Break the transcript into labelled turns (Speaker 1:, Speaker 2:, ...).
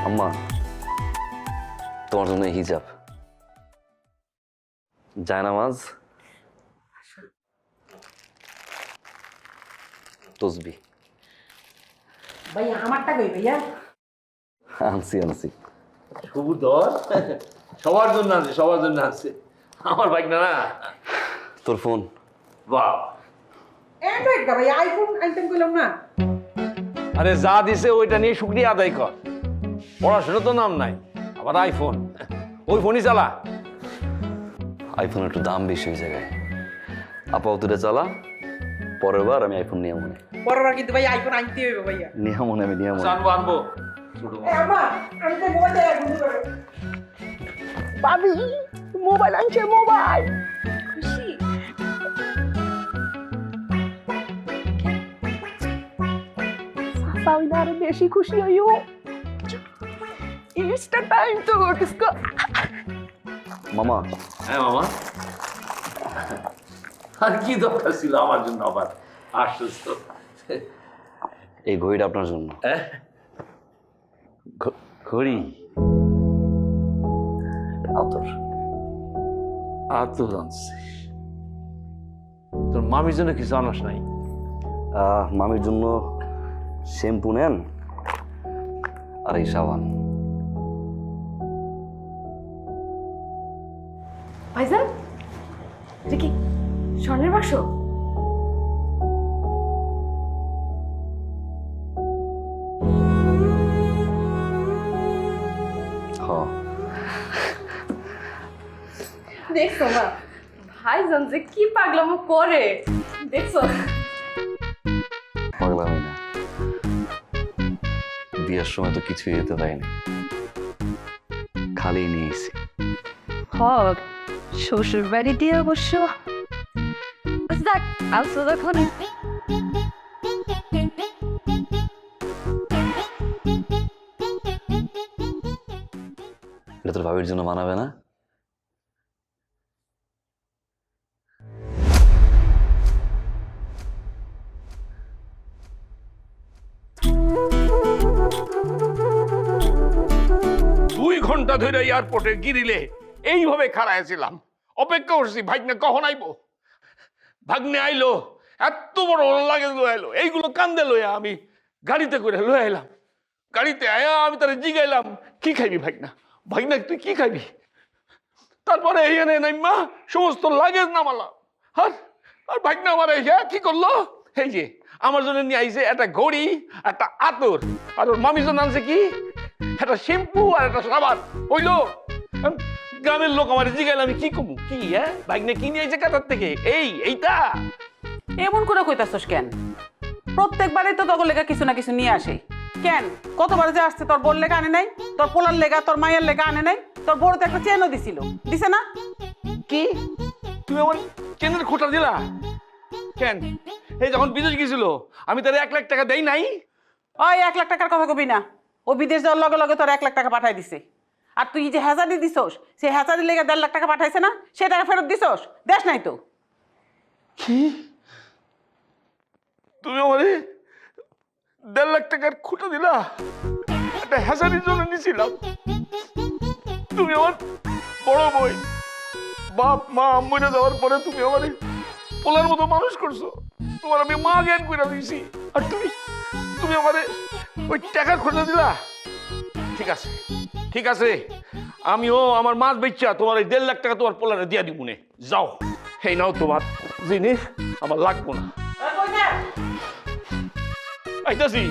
Speaker 1: আম্মা তোমার জন্য হিজাব, জায়নামাজ, তসবি।
Speaker 2: ভাইয়া আমারটা কই ভাইয়া?
Speaker 1: আনছি আনছি।
Speaker 3: সুবুধর সবার জন্য আছে, সবার জন্য আছে। আমার বাইক না না।
Speaker 1: তোর ফোন?
Speaker 3: বাহ,
Speaker 2: অ্যান্ড্রয়েড কা ভাইয়া, আইফোন আইটেম কইলাম না।
Speaker 3: আরে যা দিছে ওইটা নিয়ে শুকরিয়া আদায় কর। পড়াশোনা তো নাম নাই, আবার আইফোন, ওই ফোনই চালা।
Speaker 1: আইফোন একটু দাম বেশি ওই জায়গায়। আপাতত এটা চালা, পরের বার আমি আইফোন নিয়ে মনে
Speaker 2: পরবার কিন্তু ভাই আইফোন আনতে হইবে ভাইয়া।
Speaker 1: নিয়ে মনে আমি নিয়ে মনে।
Speaker 3: আনবো আনবো।
Speaker 2: এ আম্মা, আমি তো মোবাইল দেয়া বন্ধ করে। ভাবি মোবাইল আনছে, মোবাইল। খুশি? সাউন্ড আরো বেশি খুশি হইও। It's time to go to school.
Speaker 1: মামা।
Speaker 3: হ্যাঁ মামা, আর কি দরকার ছিল আমার জন্য আবার আশ্বস্ত?
Speaker 1: এই ঘড়িটা আপনার জন্য।
Speaker 3: ঘড়ি?
Speaker 1: আতর।
Speaker 3: আতর আনছিস? তোর মামির জন্য কিছু আনাস নাই?
Speaker 1: মামির জন্য শ্যাম্পু নেন আর এই সাবান।
Speaker 4: ভাইজান, এটা কি স্বর্ণের বাক্স? দেখছো মা, ভাইজান যে কি পাগলামো করে, দেখছো?
Speaker 1: পাগলামি না, বিয়ের সময় তো কিছুই যেতে পারিনি, খালি নিয়েছি।
Speaker 4: হক শ্বশুর বাড়ি দিয়ে অবশ্য যাক, আসো যখন।
Speaker 1: এটা তোর ভাবির জন্য মানাবে না?
Speaker 3: দুই ঘন্টা ধরে এয়ারপোর্টে গিরিলে এইভাবে খাড়াইছিলাম, অপেক্ষা করছি ভাগ্নে কখন আইবো। ভাগ্নে আইলো, এত বড় লাগে লইলো, এইগুলো কান্দে লইয়া আমি গাড়িতে করে লয়ে এলাম। গাড়িতে আয়া আমি তারা জিগাইলাম, কি খাইবি ভাগ্না? ভাগ্না তুই কি খাইবি? তারপরে এইখানে নাইমা সমস্ত লাগেজ নামালাম। আর আর ভাগ্না আমার কি করলো, এই যে আমার জন্য নিয়ে আইছে একটা ঘড়ি, একটা আতর, আর ওর মামির জন্য আনছে কি একটা শ্যাম্পু আর একটা সাবান। হইলো গ্রামের লোক আমার জিগাইলে আমি কি কমু? কি ভাগ্নে কি নিয়ে আইছে কাতার থেকে? এইটা
Speaker 2: এমন করে কইতাছস কেন? প্রত্যেকবারই তো তোর লেগা কিছু না কিছু নিয়ে আসে। কেন কতবার যে আসছে, তোর বোর লেগা আনে নাই, তোর পোলার লেগা, তোর মায়ের লেগা আনে নাই, তোর বড় তো একটা চেনও দিছিল, দিছে না?
Speaker 3: কি তুমি আমার চেনের খোঁটা দিলা কেন? এই যখন বিদেশ গেছিল আমি তার 1 লাখ টাকা দেই নাই?
Speaker 2: ওই 1 লাখ টাকার কথা কবি না, ও বিদেশ যাওয়ার লগে লগে তোর 1 লাখ টাকা পাঠাই দিছে। আর তুই যে হাজারি দিছস, সেই হাজারি লেগে 1.5 লাখ টাকা পাঠাইছে না, সে টাকা ফেরত দিছস? দেশ নাই তো?
Speaker 3: কি তুমি আমারে 1.5 লাখ টাকার খুঁটা দিলা? একটা হ্যাজারির জন্য নিছিলাম। তুমি আমার বড় বই, বাপ মা মরে যাওয়ার পরে তুমি আমারে পোলার মতো মানুষ করছো, তোমার আমি মা জ্ঞান করে দিয়েছি, আর তুমি তুমি আমারে ওই টাকার খোঁজা দিলা? ঠিক আছে ঠিক আছে, আমিও আমার মাছ বেচা তোমার এই 1.5 লাখ টাকা তোমার পোলারে দিয়া দিব নে। যাও, এই নাও তোমার জিনিস, আমার লাগবো না। আইতাছি।